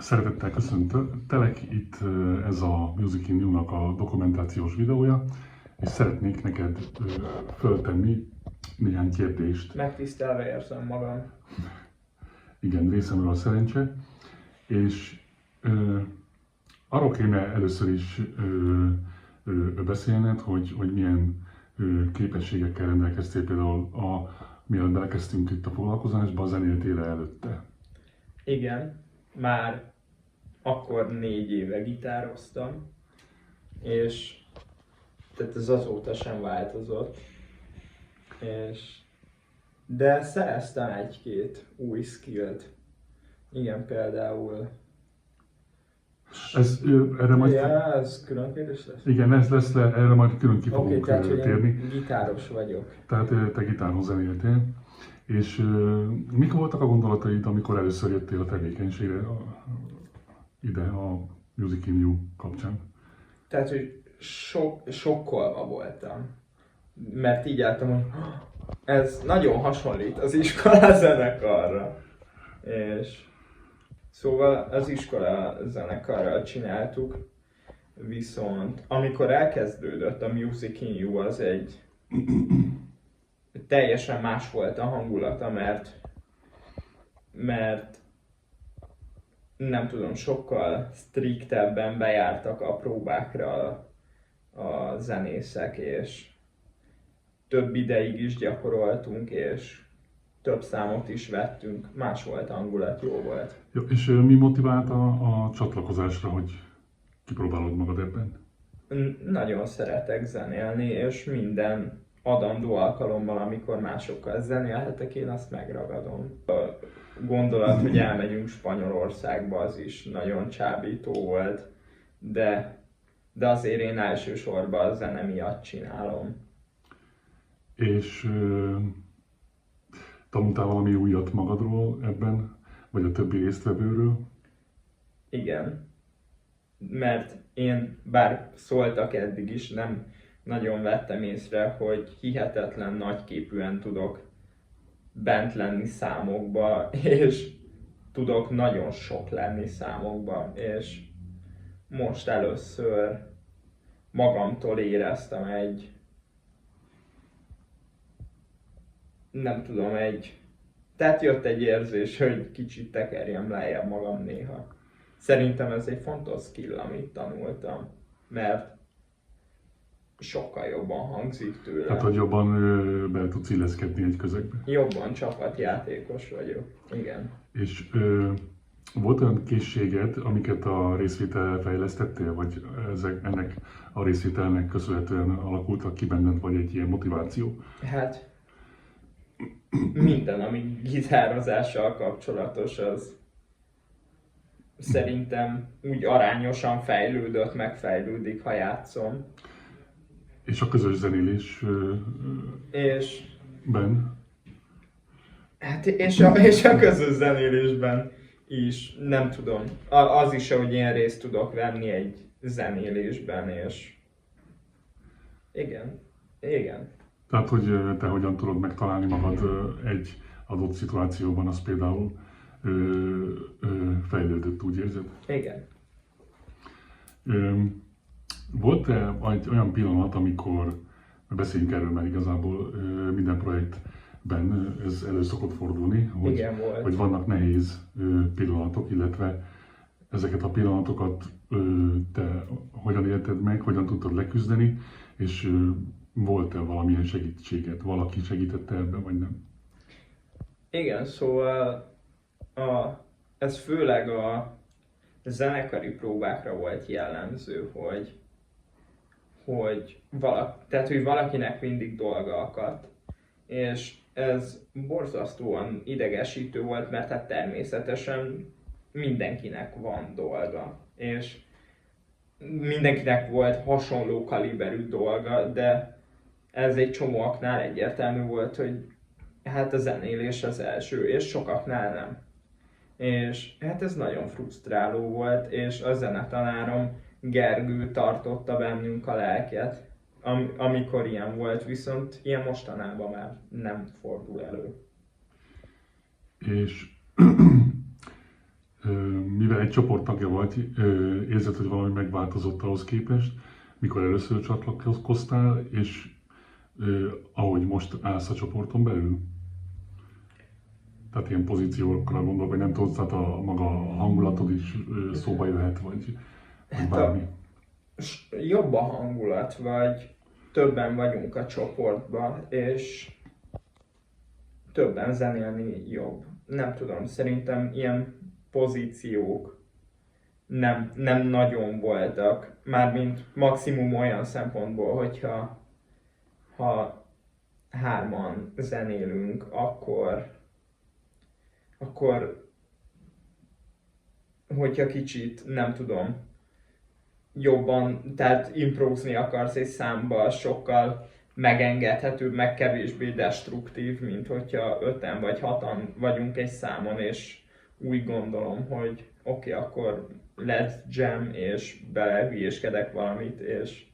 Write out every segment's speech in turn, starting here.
Szeretettel köszöntelek, itt ez a Music in You-nak a dokumentációs videója, és szeretnék neked föltenni néhány kérdést. Megtisztelve érzem magam. Igen, részemről a szerencse, és arról kéne először is beszélned, hogy milyen képességekkel rendelkeztél például, mielőtt belekezdtünk itt a foglalkozásba, zenéltél előtte. Igen, már akkor 4 éve gitároztam, és tehát ez azóta sem változott. De szereztem egy-két új skillt. Igen, például... Erre majd... Ja, ez külön kérdés lesz? Igen, ez lesz, erre majd külön ki fogunk tehát, térni. Én gitáros vagyok. Tehát te gitáron zenéltél. És mik voltak a gondolataid, amikor először jöttél a tevékenységre ide a Music in You kapcsán? Tehát, hogy sokkolva voltam. Mert így álltam, hogy ez nagyon hasonlít az iskola zenekarra. És szóval az iskola zenekarral csináltuk, viszont amikor elkezdődött a Music in You, az egy teljesen más volt a hangulata, mert nem tudom, sokkal striktebben bejártak a próbákra a zenészek, és több ideig is gyakoroltunk, és több számot is vettünk, más volt a hangulat, jó volt. Ja, és mi motivált a csatlakozásra, hogy kipróbálod magad ebben? Nagyon szeretek zenélni, és minden adandó alkalommal, amikor másokkal zenélhetek, én azt megragadom. A gondolat, hogy elmegyünk Spanyolországba, az is nagyon csábító volt, de azért én elsősorban a zene miatt csinálom. És tanultál valami újat magadról ebben, vagy a többi résztvevőről? Igen, mert én, bár szóltak eddig is, nem nagyon vettem észre, hogy hihetetlen nagyképűen tudok bent lenni számokba, és tudok nagyon sok lenni számokba, és most először magamtól éreztem tehát jött egy érzés, hogy kicsit tekerjem lejjebb magam néha. Szerintem ez egy fontos skill, amit tanultam, mert sokkal jobban hangzik tőle. Hát, hogy jobban be tudsz illeszkedni egy közegbe. Jobban csapatjátékos vagyok, igen. És volt olyan készséged, amiket a részvétel fejlesztettél, vagy ennek a részvételnek köszönhetően alakultak ki benned, vagy egy ilyen motiváció? Hát minden, ami gitározással kapcsolatos, az szerintem úgy arányosan fejlődött, megfejlődik, ha játszom. És a közös zenélésben? Hát és a közös zenélésben is, nem tudom. Az is, hogy én részt tudok venni egy zenélésben, és igen. Tehát, hogy te hogyan tudod megtalálni magad egy adott szituációban, az például fejlődött, úgy érzed? Igen. Volt-e egy olyan pillanat, amikor, beszéljünk erről, mert igazából minden projektben ez elő szokott fordulni, Igen, volt. hogy vannak nehéz pillanatok, illetve ezeket a pillanatokat te hogyan élted meg, hogyan tudtad leküzdeni, és volt-e valamilyen segítséged? Valaki segítette ebben, vagy nem? Igen, szóval ez főleg a zenekari próbákra volt jellemző, hogy valakinek mindig dolga akadt, és ez borzasztóan idegesítő volt, mert hát természetesen mindenkinek van dolga, és mindenkinek volt hasonló kaliberű dolga, de ez egy csomóaknál egyértelmű volt, hogy hát a zenélés az első, és sokaknál nem. És hát ez nagyon frusztráló volt, és a zenetanárom Gergő tartotta bennünk a lelket, amikor ilyen volt, viszont ilyen mostanában már nem fordul elő. És Mivel egy csoporttagja vagy, érzed, hogy valami megváltozott ahhoz képest, mikor először csatlakoztál, és ahogy most állsz a csoporton belül? Tehát ilyen pozíciókra gondolok, hogy nem tudsz, tehát a maga hangulatod is szóba jöhet, vagy bármi. Jobb a hangulat, vagy többen vagyunk a csoportban, és többen zenélni jobb. Nem tudom, szerintem ilyen pozíciók nem nagyon voltak. Mármint maximum olyan szempontból, hogyha hárman zenélünk, akkor hogyha kicsit, nem tudom, jobban, tehát improvizni akarsz egy számba, sokkal megengedhetőbb, meg kevésbé destruktív, mint hogyha 5-en vagy 6-an vagyunk egy számon, és úgy gondolom, hogy oké, akkor let's jam, és belehülyéskedek valamit, és...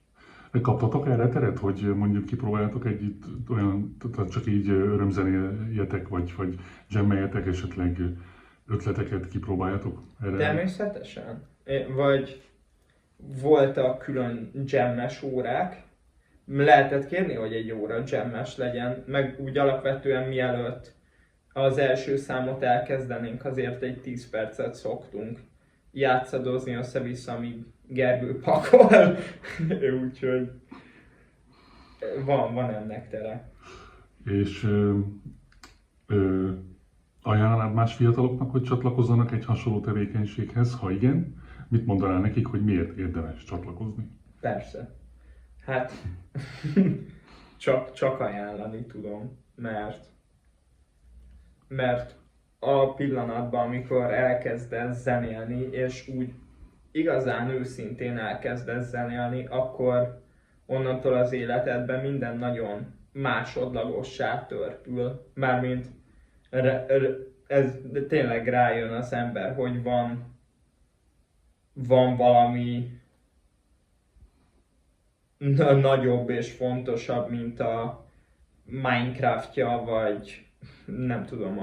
Kaptatok erre teret, hogy mondjuk kipróbáljátok együtt olyan, tehát csak így örömzenéljetek, vagy jammeljetek, esetleg ötleteket kipróbáljátok erre? Természetesen. Vagy voltak külön jammes órák, lehetett kérni, hogy egy óra jammes legyen, meg úgy alapvetően mielőtt az első számot elkezdenénk, azért egy 10 percet szoktunk játszadozni össze-vissza, amíg Gergő pakol, úgyhogy van ennek tere. És ajánlanád más fiataloknak, hogy csatlakozzanak egy hasonló tevékenységhez? Ha igen, mit mondanál nekik, hogy miért érdemes csatlakozni? Persze. Hát csak ajánlani tudom, mert a pillanatban, amikor elkezdesz zenélni, és úgy igazán őszintén elkezdesz zenélni, akkor onnantól az életedben minden nagyon másodlagossá törpül. Mármint ez tényleg rájön az ember, hogy van valami nagyobb és fontosabb, mint a Minecraftja, vagy nem tudom,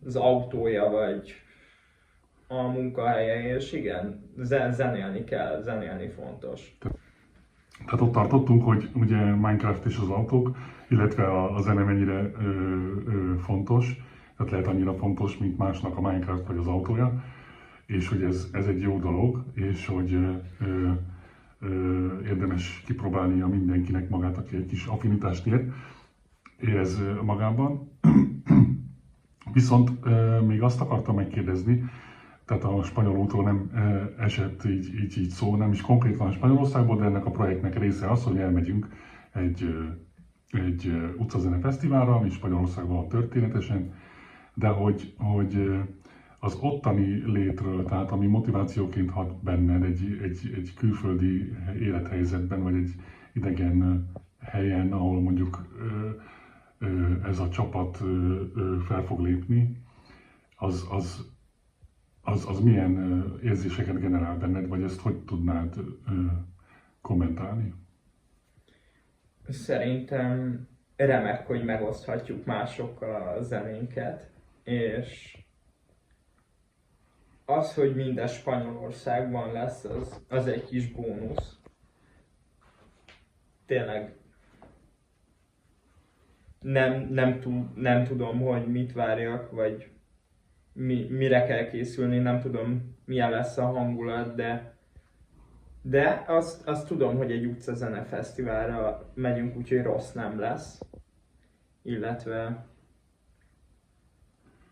az autója, vagy a munkahelye, és igen, zenélni kell, zenélni fontos. Tehát ott tartottunk, hogy ugye Minecraft és az autók, illetve a zene mennyire fontos, tehát lehet annyira fontos, mint másnak a Minecraft vagy az autója, és hogy ez egy jó dolog, és hogy érdemes kipróbálnia mindenkinek magát, aki egy kis affinitást érez magában. Viszont még azt akartam megkérdezni, tehát a spanyol útról nem esett így szó, nem is konkrétan Spanyolországból, de ennek a projektnek része az, hogy elmegyünk egy utcazene fesztiválra, ami Spanyolországban van történetesen, de hogy az ottani létről, tehát ami motivációként hat benned egy külföldi élethelyzetben, vagy egy idegen helyen, ahol mondjuk ez a csapat fel fog lépni, az milyen érzéseket generál benned, vagy ezt hogy tudnád kommentálni? Szerintem remek, hogy megoszthatjuk másokkal a zenénket, és az, hogy minden Spanyolországban lesz, az egy kis bónusz. Tényleg nem tudom, hogy mit várjak, vagy mire kell készülni, nem tudom, milyen lesz a hangulat, de azt tudom, hogy egy utcazene fesztiválra megyünk, úgyhogy rossz nem lesz. Illetve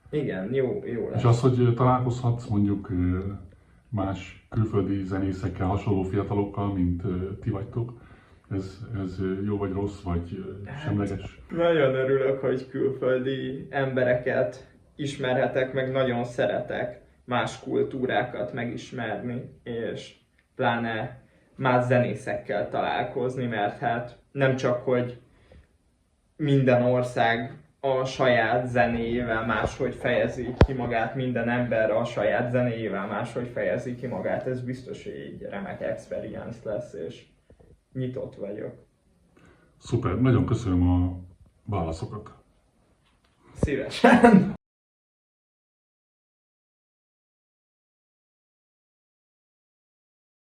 igen, jó lesz. És az, hogy találkozhatsz mondjuk más külföldi zenészekkel, hasonló fiatalokkal, mint ti vagytok, ez jó vagy rossz, vagy semleges? Nagyon örülök, hogy külföldi embereket ismerhetek, meg nagyon szeretek más kultúrákat megismerni, és pláne más zenészekkel találkozni, mert hát nem csak, hogy minden ország a saját zenéjével máshogy fejezi ki magát, minden ember a saját zenéjével máshogy fejezi ki magát, ez biztos, hogy egy remek experience lesz, és nyitott vagyok. Szuper, nagyon köszönöm a válaszokat. Szívesen!